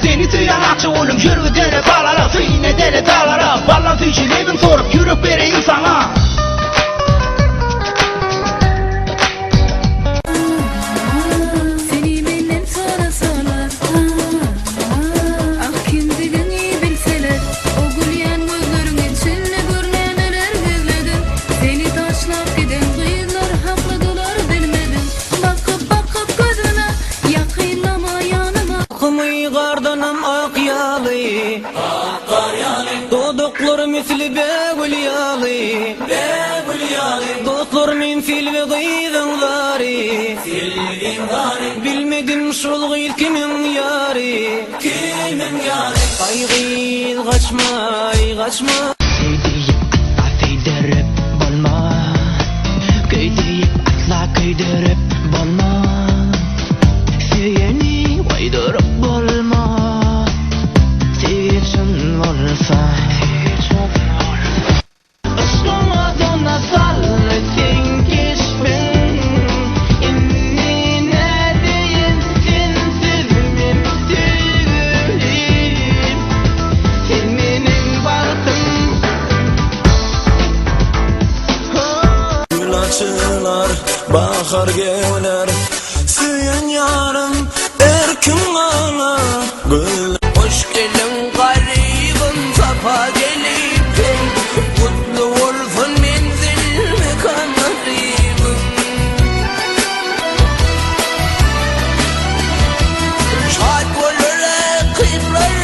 Denizi yanakçı oğlum yürü dere dağlara, fine dere dağlara. Ballan fişilebin sorup yürüp bere insana. Gardanım ak yalı, duduklar misli begül yalı, dostlar min fil ve gıydın zari, bilmedim şol gıyl kimin yari, ay gıyl kaçma. Köydeyip atla feyderip bolma, köydeyip atla köydürüp bolma, seyeni vaydırıp bolma, seyirçin olsa. Üstüme dona sallı tinkişmin, inni ne deyin sinsiz tügülüm, filminin balkın. Gül açılar, bahar gevler, süyün yarım erkin ağla. Hoş gelin garibim safa gelip, kutlu olsun menzil mekan nasibim. Şad olur kıyblar.